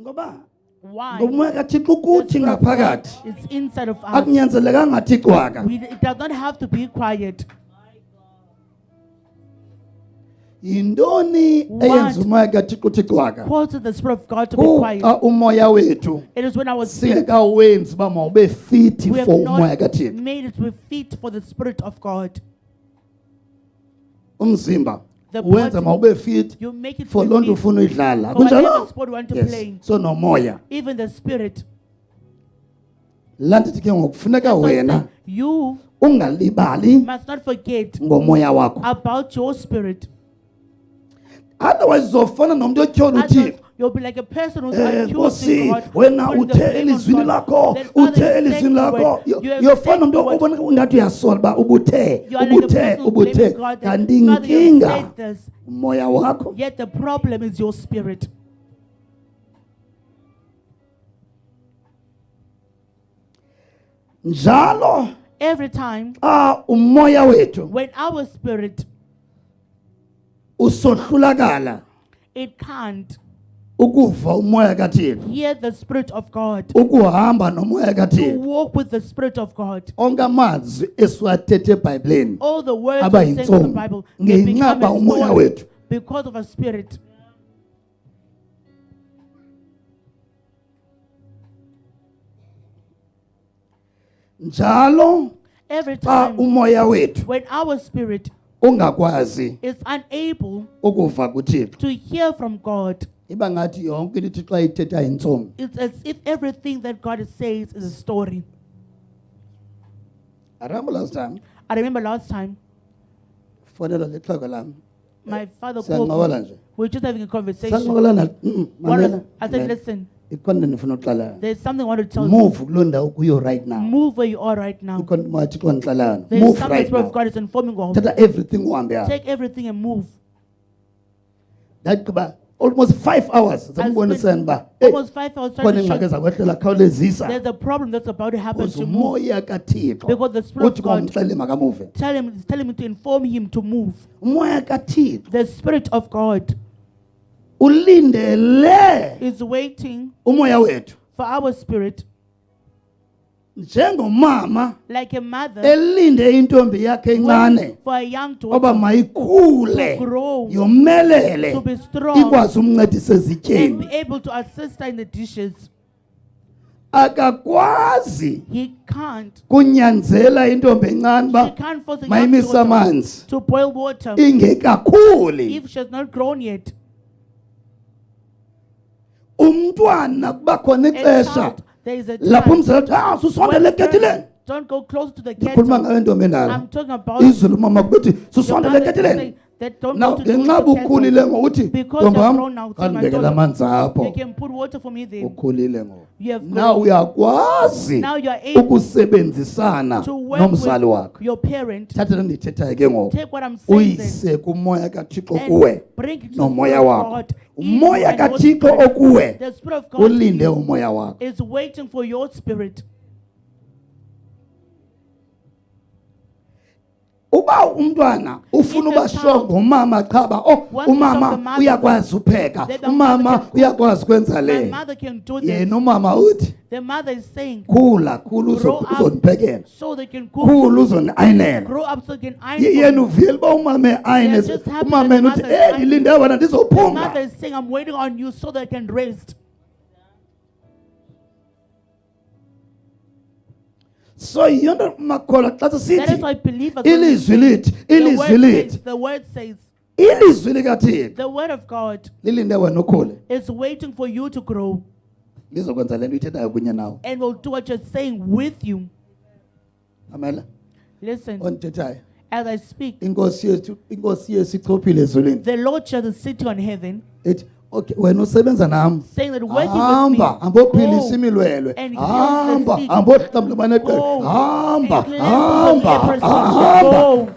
Ngoba Why? ngomoya kaThixo The ukuthi Spirit of God ngaphakathi is inside of us. akunyanzelekanga athi cwaka. It does not have to be quiet. Yindoni eyenza umoya kaThixo uthi cwaka? Causes the Spirit of God to be quiet. Xa umoya wethu It is when our spirit, singekawenzi uba mawube fit we have for umoya not kaThixo. made it with feet for the Spirit of God. Umzimba The wenza body, mawube fit you make it for with loo nto feet ufuna uyidlala. for whatever Kunjalo? sport you want to Yes. play. So nomoya. Even the Spirit. Laa ndithi ke ngoku kufuneka That's why I wena say, you ungalibali must not forget ngomoya wakho. about your spirit. Otherwise uzofana nomntu otyhola Otherwise, uThixo. you'll be like a person who's Nkosi accusing God. wena putting the uthe blame on elizwini God. lakho Then Father, uthe you said elizwini the lakho word. You have yofana said nomntu the word. obona ungathi uyasola uba ubuthe You are like a person who's blaming God. That, kanti Father, you have inkinga said this. umoya wakho. Yet the problem is your spirit. Njalo Every time umoya wethu when our spirit, usohlulakala it can't ukuva umoya kaThixo, hear the Spirit of God, ukuhamba nomoya to kaThixo. walk with the Spirit of God. Onke amazwi esiwathethe eBhayibhelini All the words aba we say in the yintsomi Bible, they become ngenqaba a umoya story wethu. because of a spirit. Njalo Every xa time umoya wethu when our spirit ungakwazi is unable ukuva kuThixo, to hear from God, iba ngathi yonke into ithi xa ithetha yintsomi. it's as if everything that God says is a story. I remember last time I remember last time fonela lexhego lam my father siyancokola called me. nje We were just having a conversation. sancokolana I said, listen, ikhona into ndifuna uxelela. there's something I want to tell you. Move kuloo ndawo kuyo right now. Move where you are right now. Ikhona into mathi xa ndixelelana. There's Move something the right Spirit now. of God is informing of. Thatha everything uhambe apha. Take everything and move. Ndagqiba almost 5 hours zamboniseni uba Almost 5 hours trying khona to show ingxaki zakwehlela khawulezisa. there's a problem that's about to happen Because to move. umoya kaThixo Because the Spirit of uthi God kwamxelele makamuve. telling me to inform him to move. Umoya kaThixo The Spirit of God ulindele is waiting umoya wethu for our spirit, njengomama like a mother elinde intombi yakhe encane waiting for a young oba daughter mayikhule to grow, yomelele to be strong, ikwazi umncedisa and be ezityeni. able to assist her in the dishes. Akakwazi He can't. kunyanzela intombi encane She uba can't force a young mayimise daughter amanzi to boil water ingekakhuli. if she has not grown yet. Umntwana kuba khona A ixesha child, there is a lapho time umzali athi susondele when ekethileni. parents don't go close to the Ndikhuluma kettle. ngayo intombi endala. I'm talking about Izulu mama kubethi your susondele mother ekethileni. saying that don't Now go to the ngenxa ukhulile kettle. ngokuthi Because ntombi you're wam grown now, tell my kandibekela daughter, amanzi apho. you can put water for me there. Ukhulile ngoku. You have Now grown. uyakwazi Now you are able ukusebenzisana to work nomzali with wakho. your parent. Thatha ndithethayo ke ngoku. Take what I'm saying then Uyise kumoya kaThixo kuwe and bring it to the nomoya Spirit of wakho. God. in you Umoya and your kaThixo spirit. okuwe The Spirit of God in ulinde you umoya wakho. is waiting for your spirit. Uba umntwana ufuna If a uba child strong ngomama qhaba wants to show the umama mother uyakwazi upheka, that the umama mother can cook. uyakwazi kwenza My le. mother can do this. Yena umama uthi The mother is saying, khula grow up uzondiphekela. so they can cook. Khula uzondiayinela. Grow up so they can iron. Yena uvile uba umama ayine. They are just happy Umama that the uthi mother is ironing. ndilinde wena The mother ndizophunga. is saying, I'm waiting on you so that I can rest. So yonto makholwa xa That is sisithi why believers ilizwi lithi the word says, ilizwi likaThixo the word of God lilinde wena ukhule is waiting for you to grow lizokwenza le nto ithethayo kunye nawe. and will do what you're saying with you. Amela Listen, ondithethayo as I speak, inkosi yethu ichophile ezulwini the Lord Jesus is sitting on heaven, ethi okay wena usebenza nam saying that working with me, hamba hambophilisa go imilwelwe and heal the hamba sick. hambohlambula abaneqele Go hamba and cleanse hamba the leprosy. hamba. Go.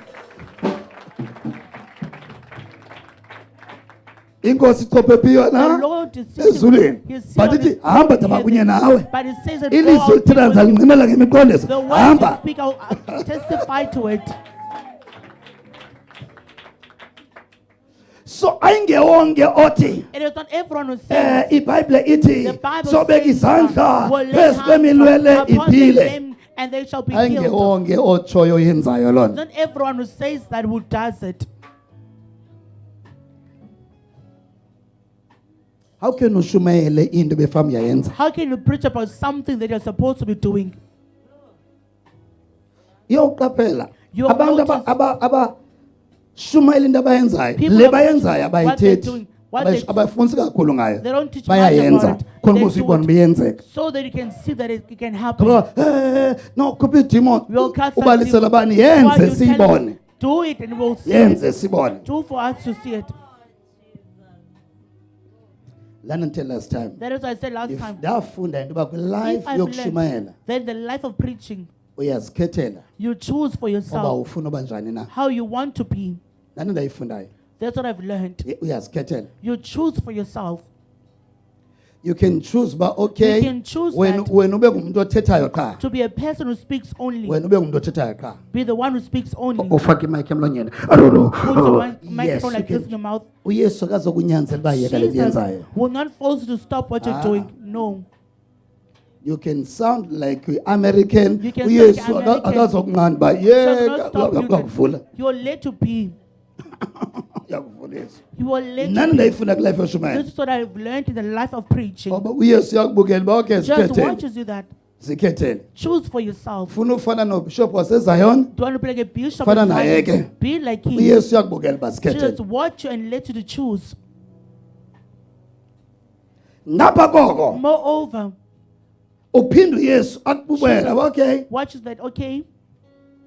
Inkosi ichophe phi The yona Lord is sitting, ezulwini He's sitting but on ithi his hamba throne daba in kunye heaven. nawe. But it says that go Ilizwi out lithina with you. ndizalincimela ngemiqondiso The word you hamba. speak, I'll testify to it. So ayingewonke othi It is not everyone who says iBhayibhile ithi the Bible sobeka says izandla will lay phezu hands kweminwele upon the iphile. lame and they shall be healed. Ayingewonke otshoyo yenzayo loo nto. Not everyone who says that who does it. How can ushumayele into befamu yayenza? How can you preach about something that you're supposed to be doing? Iyoqaphela You'll abantu notice- abashumayela into abayenzayo People le are bayenzayo what they're abayithethi doing, what they- abafundisi kakhulu ngayo They don't teach much bayayenza about it. khona They ukuze do uyibone it beyenzeka. so that you can see that it can happen. No khupha idemon We'll cast that ubalisela demon. bani Why yenze you tell siyibone them, do it and we'll see yenze it. sibone. Do for us to see it. Lana until last time That is what I said last if time. ndafunda into yoba kwilife If I've yokushumayela learned that the life of preaching, uyazikhethela you choose for uba yourself ufuna uba njani na. how you want to be. Nani ndayifundayo That's what I've learned. uyazikhethela. You choose for yourself. You can choose ba okay You can choose wena that. ube ngumuntu othethayo qha. To be a person who speaks only. Wena ube ngumuntu othethayo qha. Be the one who speaks only. Ufake imic emlonyeni. I don't know. Put the Yes, microphone like you this in your can. mouth. uYesu akazokunyanzela uba yeka le Jesus yenzayo. will not force you to stop what you're Ah. doing. No. You can sound like American. You can uYesu sound like American. akazokunqanda uba Does yeka not stop you. uyakuvula. You will let you be. Uyakuvula Yesu. You will let Nani you be. ndayifunda kulife yoshumayela. This is what I've learned in the life of preaching. Ngoba uYesu uyakubukela uba okay Just sikhethele. watches you that. Sikhethele. Choose for yourself. Ufuna ufana noBishop waseZion? Do you want to be like a bishop? Fana in naye Zion? ke. Be like him. uYesu uyakubukela uba Just sikhethele. watch you and let you to choose. Ngapha koko Moreover, uphinde uYesu akubukela uba okay watches that, okay,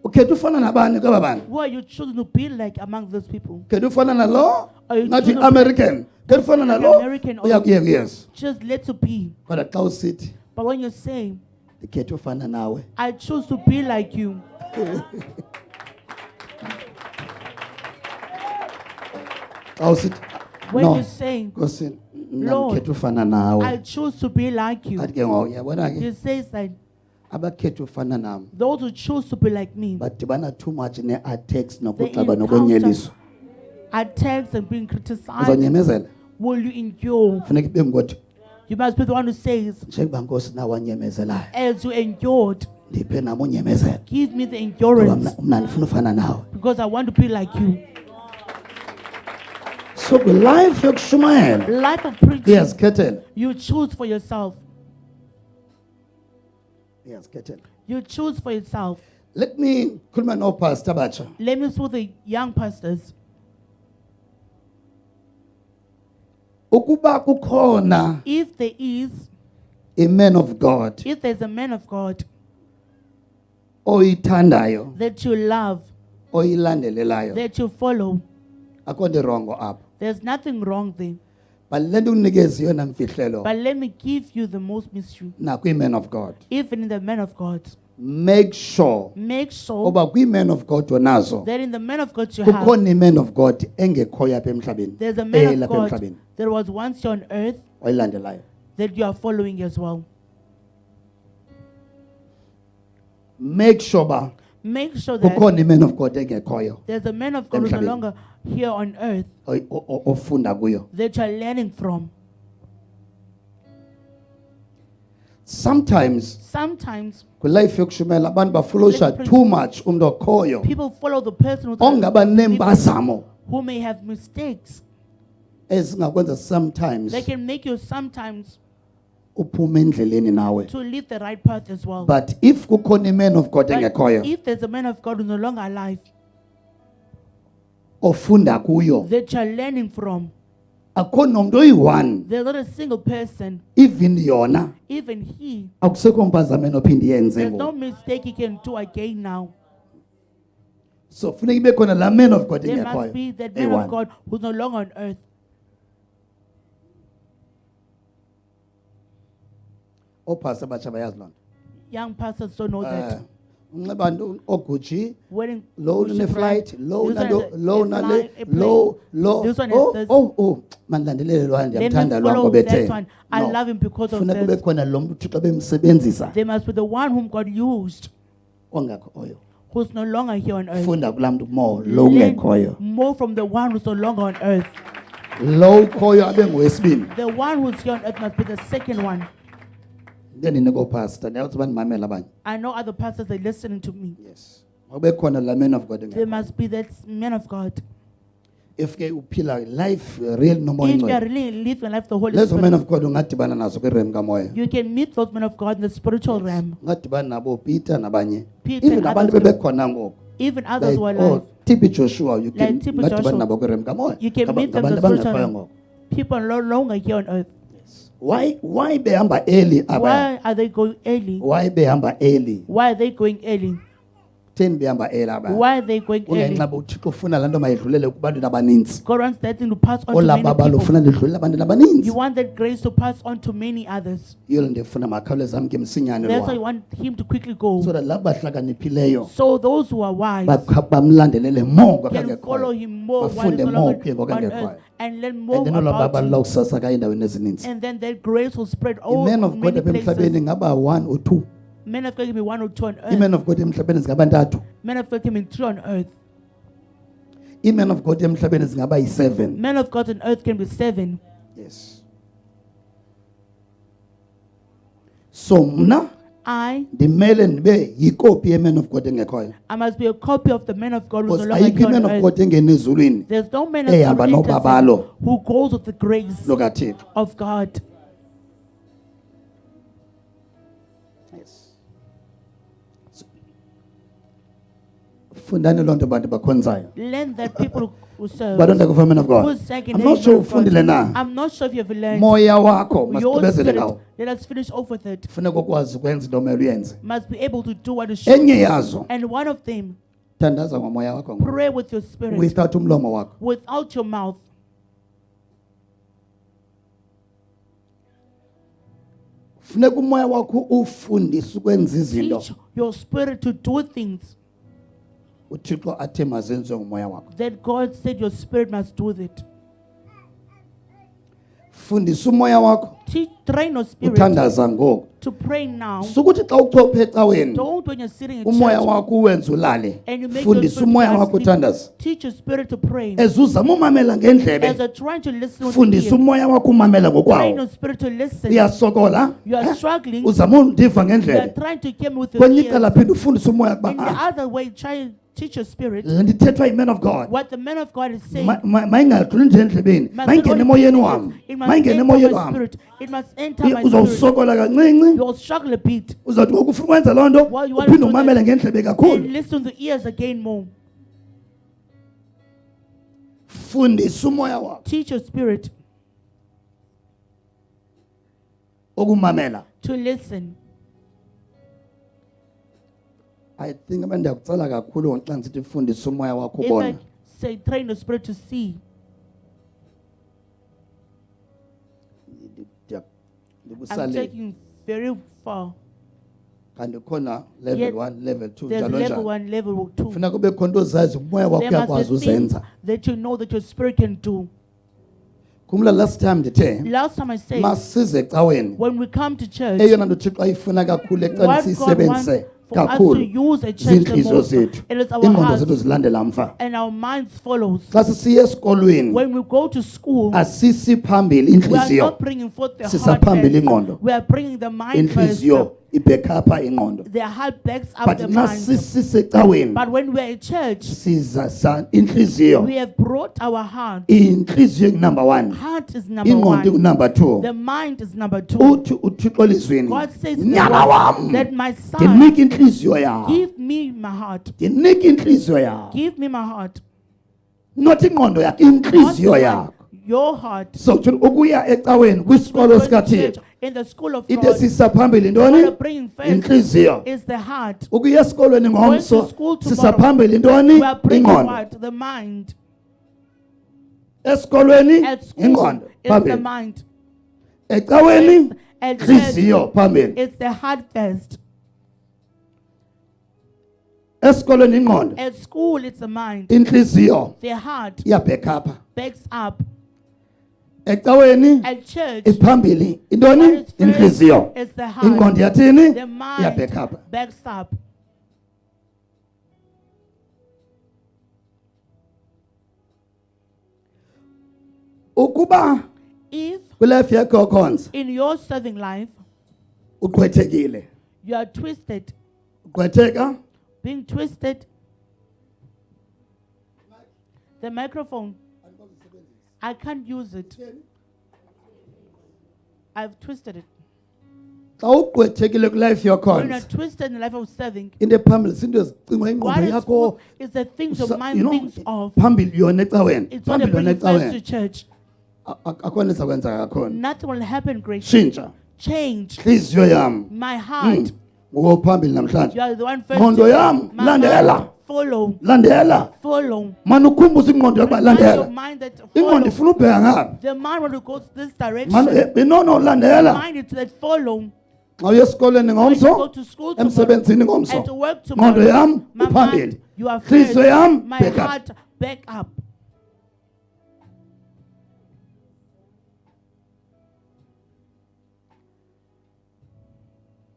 ukhetha ufana nabani kwaba bantu. who are you choosing to be like among those people? Ukhetha ufana nalo Are you ngathi choosing American. Ukhetha ufana like nalo American or- uyakuyeka uYesu. Just let you be. Kodwa xa usithi But when you say, ndikhetha ufana nawe I choose to be like you, xa usithi when no you say, Nkosi Lord, ndikhetha ufana nawe I choose to be like you, athi ke ngoku uyabona he ke says that abakhetha ufana nam those who choose to be like me, badibana too much ne-attacks they nokuxaba encounter nokwenyeliswa. attacks and being criticized. Uzonyemezela Will you endure? funeka ibe ngothi You must be the one who says, njengoba Nkosi nawe wanyemezelayo as you endured, ndiphe nam unyemezela give me the ngoba endurance mna ndifuna ufana nawe. because I want to be like you. So kwilife yokushumayela Life of preaching, uyazikhethela. you choose for yourself. Uyazikhethela. You choose for yourself. Let me khuluma noopastor abatsha. Let me speak with the young pastors. Ukuba kukhona If there is, a man of God if there's a man of God oyithandayo that you love, oyilandelelayo that you follow, akho nto irongo apho. there's nothing wrong there. But le nto ukunikeza yona mfihlelo But let me give you the most mystery. nakwi-man of God. Even in the man of God, Make sure make sure oba kwi-man of God onazo that in the man of God you have, kukhona i-man of God engekhoyo apha emhlabeni there's a man of lapha God emhlabeni that was once here on earth oyilandelayo. that you are following as well. Make sure ba Make sure that kukhona i-man of God engekhoyo there's a man of God who's no Emhlabeni. longer here on earth ofunda kuyo. that you are learning from. Sometimes Sometimes kwilife yokushumayela abantu bafulosha too much umntu okhoyo people follow the person ongaba neempazamo who may have mistakes. ezingakwenza sometimes They can make you sometimes uphume endleleni nawe. to lead the right path as well. But if kukhona i-man of God But engekhoyo if there's a man of God who's no longer alive ofunda kuyo that you're learning from, akho nomntu oyi-one there's not a single person, even yona even he, akusekho mpazameni ophinde iyenze there's no ngoku. mistake he can do again now. So funeka ibe khona laa man of God There must engekhoyo be that man of eyi-one. God who's no longer on earth. Ophasa abatsha bayazi loo nto. Young pastors don't know that. unxiba nto oguji Wearing low Gucci une-flight brand. low This one nalo is a- low a nale fly- a plane. low This one is oh this. mandilandelele lwana Let me ndiyamthanda lwa follow ngoba that ethe one. I love him because of funeka kube this. khona lo mntu uthixo bemsebenzisa They must be the one whom God used, ongekhoyo. who's no longer here on earth. Funda kulaa mntu more lo Learn ungekhoyo. more from the one who's no longer on earth. lo ukhoyo abe ngowesibini. The one who's here on earth must be the second one. Ndiniko pastor ndiyathi bandimamela abanye. I know other pastors, they're listening to me. Yes. Makube khona la man of God There engekho. must be that man of God. If ke uphila life real nomoya If you are ngcwele. really living life the Holy Lezo man Spirit, of God ungadibana nazo kwirem kamoya. you can meet those men of God in the spiritual realm. Ungadibana nabo Peter nabanye. Peter Even and abantu others bebekhona ngoku. Even others who are Like, alive. TB Joshua, you can Like TB ungadibana Joshua. nabo kwirem kamoya. You can meet them in the Ngabantu spiritual abangekhoyo realm. ngoku. People are no longer here on earth. Why behamba early aba? Why are they going early? Why behamba early? Why are they going early? Theni behamba early aba? Why are they going early? Ungenxa uThixo ufuna lanto mayidlulele kubantu abaninzi. God wants that thing to pass on to many Olaba people. balufuna lidlulele abantu abaninzi. You want that grace to pass on to many others. Yilo ndifuna makhawuleza amke msinyane That's why you lo. want him to quickly go. So that laba hlakaniphileyo So those who are wise bamlandelele more can follow kwabangekhoyo. him more while Bafunde he's no more longer kuye on kwabangekhoyo. earth and learn more And then olaba about him. balawusasa endaweni ezininzi. And then that grace will spread all Imen of God many apha emhlabeni places. ngaba 1 or 2. Men of God can be 1 or 2 on earth. Imen of God emhlabeni zingaba 3. Men of God can be 3 on earth. Imen of God emhlabeni zingaba yi7. Men of God on earth can be 7. Yes. So mna I ndimele ndibe yikopi yeman of God engekhoyo. must be a copy of the man of God who's no Because longer ayikho here iman on of earth. God engena ezulwini There's no man of ehamba God who enters nobabalo in, who goes with the grace lokaThixo. of God. Yes. Fundani lonto bantu bakhonzayo. Learn that people who serve, Badonda kufa man of God. who's second I'm not sure ufundile na. I'm not sure if you've learned. Moya wakho Your masigqibezele spirit, ngawo. let us finish off with it, Funeka ukwazi ukwenza into omele uyenze. must be able to do what is should. Enye yazo And one of them, thandaza ngomoya wakho ngoku. pray with your spirit, Without umlomo wakho. without your mouth. Funeka umoya wakho ufundise ukwenza izinto. Teach your spirit to do things uThixo athe mazenziwe ngumoya wakho. that God said your spirit must do it. Fundisa umoya wakho Train your spirit uthandaza ngoku. to pray now. Sukuthi xa uchophe ecaweni Don't when you're sitting in umoya church wakho uwenza ulale. and you make your Fundisa spirit umoya to wakho sleep. uthandaza. Teach your spirit to pray. Ezuzama umamela As ngendlebe. you're trying to listen with Fundisa ear, umoya wakho umamela train ngokwawo. your spirit to listen. Uyasokola. You are struggling. Uzama undiva You are ngendlebe. trying to hear me with your Kwenye icala ears. phinda ufundisa umoya In the kuba other way, try and teach your spirit ndithethwa yiman of God. what the man of God is saying. Mayingadluli nje endlebeni. Must Mayingene not emoyeni only wami. it must Mayingene enter emoyeni my wami. spirit. It must enter my spirit. Uzawusokola kancinci. You'll struggle a bit Uzawuthi ngoku ufuna ukwenza loo nto Well, you want uphinde to do umamele that. ngendlebe and kakhulu. listen to the ears again more. Fundisa umoya wakho Teach your spirit okumamela. to listen. I think abantu ndiyakucela kakhulu xa ndisithi fundisa umoya wakho If I ubona. say train your spirit to see, I'm Ndikusale taking very far. kanti khona level Yet 1 level 2 There's njalo level njalo. 1, level 2. Funeka kube khona into ozazi umoya wakho There must uyakwazi be things uzenza. that you know that your spirit can do. Kumla last time ndithe Last time I said, masize ecaweni when we come to church, eyona nto Thixo ayifuna kakhulu ecani what God wants siyisebenzise for us to kakhulu use a church the ziintliziyo most, zethu. it is our Iingqondo zethu hearts zilandela mva. and our minds follows. Xa sisiya esikolweni When we go to school, asisi phambili we are intliziyo. not bringing forth the Sisa heart phambili first. ingqondo. We are bringing the mind first. Intliziyo ibhekapha ingqondo. The heart backs up But the xa mind. sisisecaweni But when we are in church, siza sa intliziyo. we have brought our heart. Intliziyo number 1. Heart is number Ingqondo 1. number 2. The mind is number 2. Uthi uThixo elizweni. God says in the Nyana word wam. that my son, Ndinika intliziyo yakho. give me my heart. Ndinika intliziyo yakho. Give me my heart. Not ingqondo yakho, Not intliziyo the yakho. mind, your heart. So ukuya ecaweni kwisikolo Going to sikaThixo. church, in the school of Into God, esisa phambili what ntoni? are bringing first Intliziyo. is the heart. Ukuya esikolweni Going ngomso to school sisa tomorrow, phambili ntoni? we are bringing Ingqondo. what? The mind. Esikolweni At school, ingqondo it's the phambili. mind. Ecaweni At church, intliziyo phambili. it's the heart first. Esikolweni ingqondo, At school, it's the mind. intliziyo The heart iyabhekapha. backs up. Ecaweni At church, iphambili what intoni? is first Intliziyo. is the heart. Ingqondo yathini? The mind Iyabhekapha. backs up. ukuba If kwilife yakho yokhonza in your serving life uqwethekile, you are twisted, uqwetheka being twisted, the microphone, I can't use it. I've twisted it. xa uqwethekile kwilife When you're yokhonza twisted in the life of serving, into ephambili zinto ezicingwa what ingqondo is yakho good is the things your you mind know, thinks of. phambili yona ecaweni, It's what they phambili yona bring first to ecaweni. church. Akho nto izakwenza kakhona. Nothing will happen great. Tshintsha Change ihliziyo yam my heart. ngophambili namhlanje. You are the one first. Ngqondo to yam, my landela. mind, follow, Landela. follow. Mani ukhumbuze ingqondo yokuba Remind your landela. mind that Ingqondo follow. ifuna ubheka ngaphi. The mind want to go this direction. Mani no landela. Mind it that follow. Xa uye esikoleni When you ngomso, go to school tomorrow, emsebenzini and to ngomso. work Ngqondo tomorrow, yam my uphambili. mind, you are first. Ihliziyo yam My back up. heart, back up.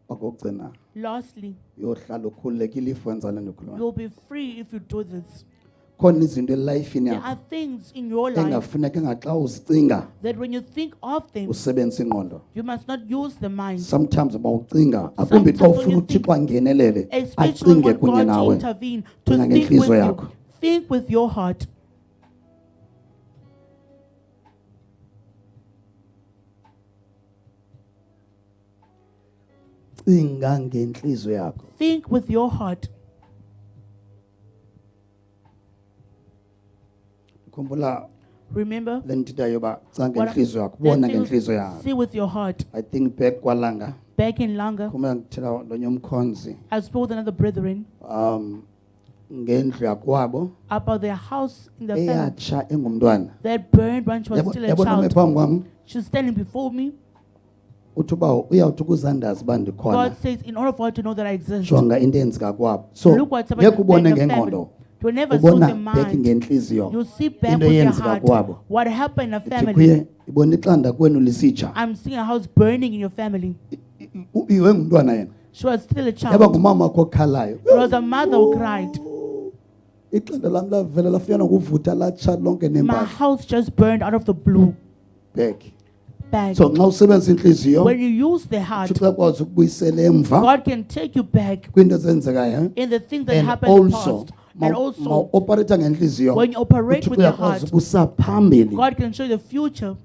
Okugcina Lastly, uyohlala ukhululekile if wenza le nto ukhuluma. you'll be free if you do this. Khona izinto elifini There yakho are things in your life engafuneka ngaxa uzicinga that when you think of them, usebenzise ingqondo. you must not use the mind. Sometimes bawucinga akumbi xa Sometimes when ufuna you think- uthixo angenelele Especially acinge when kunye God to nawe. intervene, to Cinga think with ngenhliziyo you. yakho. Think with your heart. Cinga ngenhliziyo yakho. Think with your heart. Khumbula Remember, le ntitayo ba cinga what- ngenhliziyo yakho, the bona things- ngenhliziyo yakho. see with your heart. I think back kwalanga Back in Langa, kuma ngithela lonye umkhonzi I spoke with another brethren ngendlu yakwabo about their house in the family eyatsha engumntwana. that burned when she was still a Yabona child. phambi kwami She's standing before me. uthi uba uyawuthi ukuzandazi uba ndikhona. God says, in order for her to know that I exist, Jonga into eyenzeka kwabo. So look what's happening ngeke ubone in the family. ngengqondo. You never saw Ubona the back mind. ngenhliziyo. You see back Into with your eyenzeka heart. kwabo. What happened in the Ithi family. kuye ibona iqanda kwenu lisitsha. I'm seeing a house burning in your family. Iwe ngumntwana yena. She was still a Yaba child. ngumama wakho okhalayo. There was a mother who cried. Iqanda lami lavela lafika nokuvutha latsha lonke My nempahla. house just burned out of the blue. Back. Back. So nxa usebenzisa inhliziyo When you use the heart, uThixo akwazi ukubuyisela emva God can take you back kwinto ezenzekayo. in the things that And happened in the also past. And also, operator ngenhliziyo when you operate with uThixo your uyakwazi heart, ukusa phambili. God can show you the future.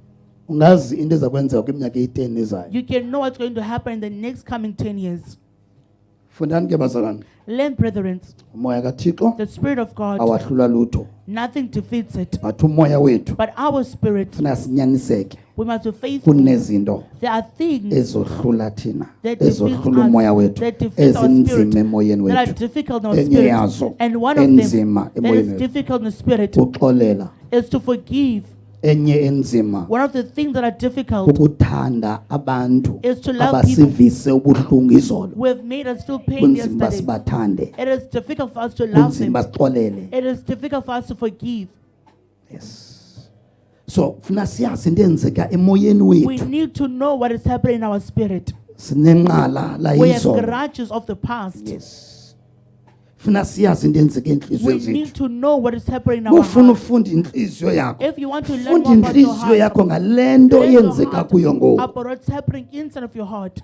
Ungazi into ezakwenzeka kwiminyaka eyi-10 ezayo. You can know what's going to happen in the next coming 10 years. Fundani ke bazalwane. Learn, brethren, Umoya kaThixo the Spirit of God, awahlula lutho. nothing defeats it. Bathi umoya wethu But our spirit, funeka sinyaniseke we must be faithful. kunezinto There are things ezohlula thina, that defeats ezohlula umoya us, wethu, that defeats our ezinzima spirit, emoyeni that are wethu. difficult in our Enye spirit. yazo And one of them enzima that emoyeni is wethu difficult in the spirit uxolela. is to forgive. Enye enzima One of the things that are difficult ukuthanda abantu is to love people abasivise ubuhlungu izolo. who have made us feel pain Kunzima yesterday. sibathande, It is difficult for us to love them. kunzima sixolele. It is difficult for us to forgive. Yes. So funa siyazi into eyenzeka emoyeni We wethu. need to know what is happening in our spirit. Sinenqala la We have izolo. grudges of the past. Yes. Funa siyazi into eyenzeka We enhliziyweni need zethu. to know what is happening in our Ufuna heart. ufunda inhliziyo yakho. If you want to learn Funda more about your inhliziyo heart, yakho ngalento learn your eyenzeka heart kuyo ngoku. about what's happening inside of your heart.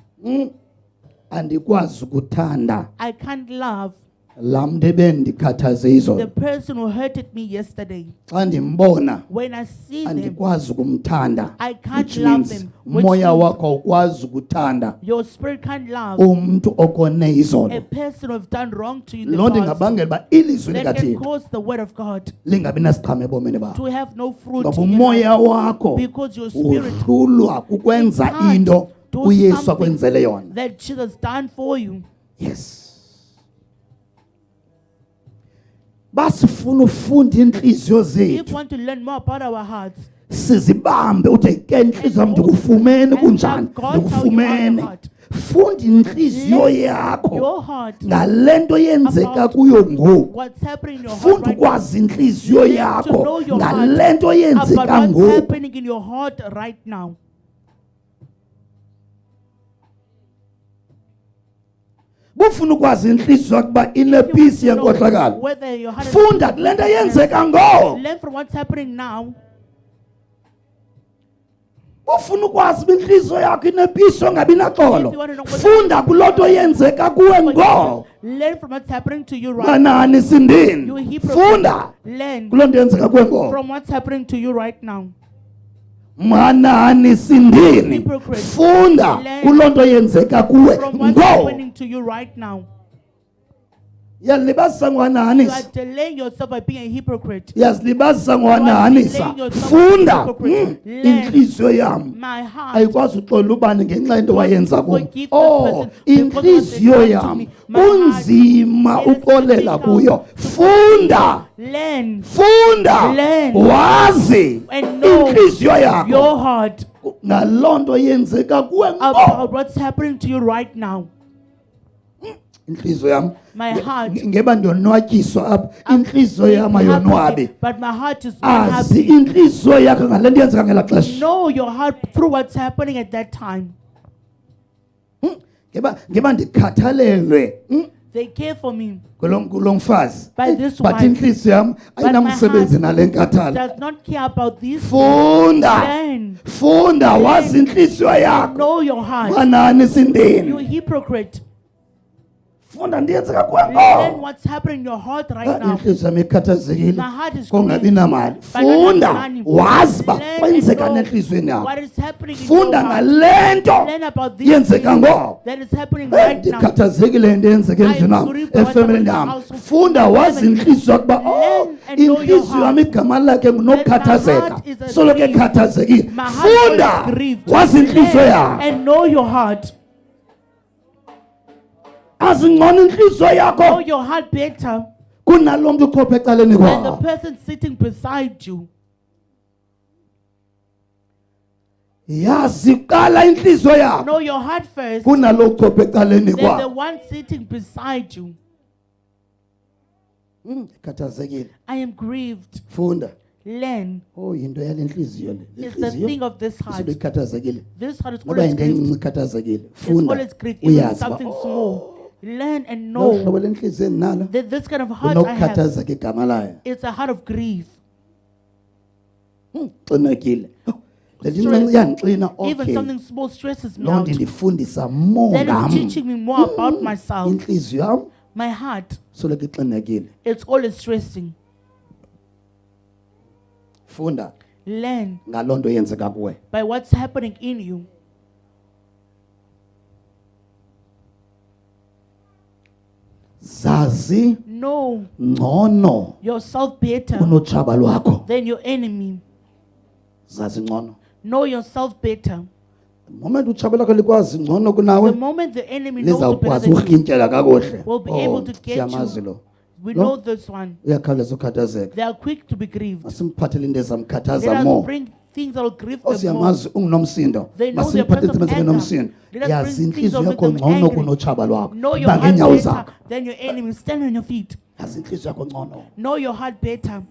Andikwazi ukuthanda I can't love laa muntu ebendikhathaze the izolo. person who hurted me yesterday. Xa ndimbona When I see them, andikwazi ukumthanda, I can't which love means them, which umoya means wakho awukwazi ukuthanda your spirit can't love umntu okone a izolo. person who have done wrong to you in Loo nto the past. ingabangela uba ilizwi That can likaThixo cause the word of God lingabi nasiqhamo ebomini bakho. to have no fruit Ngoba in your umoya life, wakho because your spirit uhlulwa kukwenza can't into do uyesu something akwenzele yona. that Jesus has done for you. Yes. Basifuna ufunda inhliziyo If zethu you want to learn more about our hearts, sizibambe uthi ke inhliziyo yam ndikufumene kunjani, ndikufumene. Funda inhliziyo yakho your heart, ngale nto yenzeka kuyo ngoku. what's happening in your heart Funda right now, ukwazi inhliziyo to know yakho your ngale nto about yenzeka what's ngoku. happening in your heart right now. Bufuna ukwazi inhliziyo yakho uba If you want inepeace to know yenkohlakalo. whether your heart is Funda kule nto yenzeka ngoku. learn from what's happening now. ufuna ukwazi inhliziyo yakho inempiso ngabi naxolo, If you wanna know what funda kulonto yenzeka kuwe ngo Learn from what's happening to you right manani sindini, You hypocrite. funda Learn kulonto yenzeka kuwe ngo from what's happening to you right now. manani sindini, Hypocrite. funda Learn kulonto yenzeka kuwe From what's ngo happening to you right now. yazilibazisa You ngwananisa, are delaying yourself by being a hypocrite. yazilibazisa ngwananisa, funda inhliziyo yami My heart ayikwazi uxola ubani ngenxa yento wayenza kum. forgive this Oh, person because what they inhliziyo done to yami me. My heart kunzima is uxolela difficult kuyo. to Funda, learn funda, Learn. wazi and know inhliziyo yakho your heart ngalonto yenzeka kuwe ngo. about what's happening to you right now. Inhliziyo yami My heart. ngeba ndonwatyiswa apha, inhliziyo yami Happy, ayonwabi. but my heart is Azi unhappy. inhliziyo yakho ngalento yenzeka ngela xesha. Know your heart through what's happening at that time. ngeba ndikhathalelwe They care for me, kulo mfazi, By this but wife. inhliziyo yami ayinamsebenzi heart nale nkathalo. does not care about this. Funda, Learn. funda, wazi inhliziyo yakho Know your heart. manani You sindini, hypocrite. funda ndiyenzeka kuwe Learn ngo. what's happening in your heart right now. Inhliziyo yami ikhathazekile My heart is kongabi grieved namali. by not having Funda, money. wazi uba Learn kwenzeka and know nenhliziyweni yakho. what is happening in Funda your heart. ngalento Learn about this yenzeka thing ngo. that is happening right now. Ndikhathazekile into eyenzeka endlini I am yam, grieved by what's efemelini happening in yam. my household. Funda wazi Family. inhliziyo yakho uba Learn and know your inhliziyo yam heart. igama lakhe ngunokukhathazeka, heart is a soloko grief. ekhathazekile. My heart Funda is grieved. wazi inhliziyo Learn yakho, and know your heart. azingcono inhliziyo Know yakho your heart better kunalo mntu ukhophe ecaleni than the kwakho. person sitting beside you. Yazi qala inhliziyo yakho Know your heart first kunalo ukhophe ecaleni than the kwakho. one sitting beside you. Khathazekile. I am grieved. Funda. Learn. Oh, yinto yale nhliziyo le. It's the thing of this heart. Isuke ikhathazekile. This heart is Noba always yinto grieved. encinci ikhathazekile. It's Funda. always grieved, even Uyazi uba, something oh, small. Learn and lo hlobo know lenhliziyo endinalo that this kind of heart I have, unokukhathazeka igama layo. it's a heart of grief. Xinekile. Le nto Stress. incinci yandixina. Even Okay. something small stresses me Loo out. nto indifundisa more That is ngam. teaching me more about myself. Inhliziyo yam My heart, soloko ixinekile. it's always stressing. Funda Learn ngaloo nto yenzeka kuwe. by what's happening in you. Zazi Know ngcono yourself better kunotshaba lwakho. than your enemy. Zazi ngcono. Know yourself better. The moment utshaba lakho likwazi ngcono The kunawe, moment the enemy knows you better lizawukwazi than you, ukurhintyela kakuhle. will be Oh, able to get siyamazi you. lo. We No. know this one. Uyakhawuleza ukhathazeka. They are quick to be grieved. Masimphathele into Let ezamkhathaza us more. bring things that will grieve them more. Osiyamazi unginomsindo. They know their Masimphathe person of thina anger. nomsindo. Let us Yazi bring things inhliziyo that make yakho them ngcono angry. kunotshaba lwakho. Know your Ba heart ngeenyawo better zakho. than your enemy. Stand on your feet. Yazi inhliziyo yakho ngcono. Know your heart better.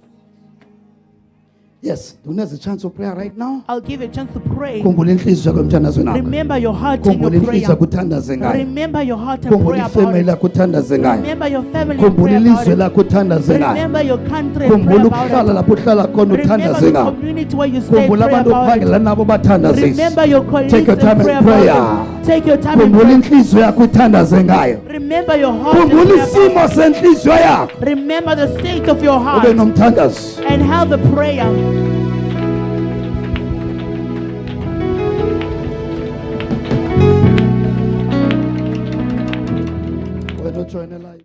Yes, there's a chance of prayer right now. I'll give you a chance to pray. Khumbula inhliziyo yakho emthandazweni wakho. Remember your heart in Khumbula your inhliziyo prayer. yakho uthandaze ngayo. Remember your heart and pray Khumbula about ifemeli it. yakho uthandaze ngayo. Remember your family and Khumbula pray ilizwe about lakho uthandaze it. ngayo. Remember your country and pray Khumbula about ukuhlala it. lapho uhlala khona Remember uthandaze the ngayo. community where you stay, Khumbula pray abantu about ophangela it. nabo bathandazise. Remember your colleagues Take your time and pray and prayer. about it. Take your time and Khumbula pray. inhliziyo yakho uthandaze ngayo. Remember your heart and Khumbula pray about isimo it. senhliziyo yakho. Remember the state of your Ube heart nomthandazo. and have the prayer. Wena ujoyine live.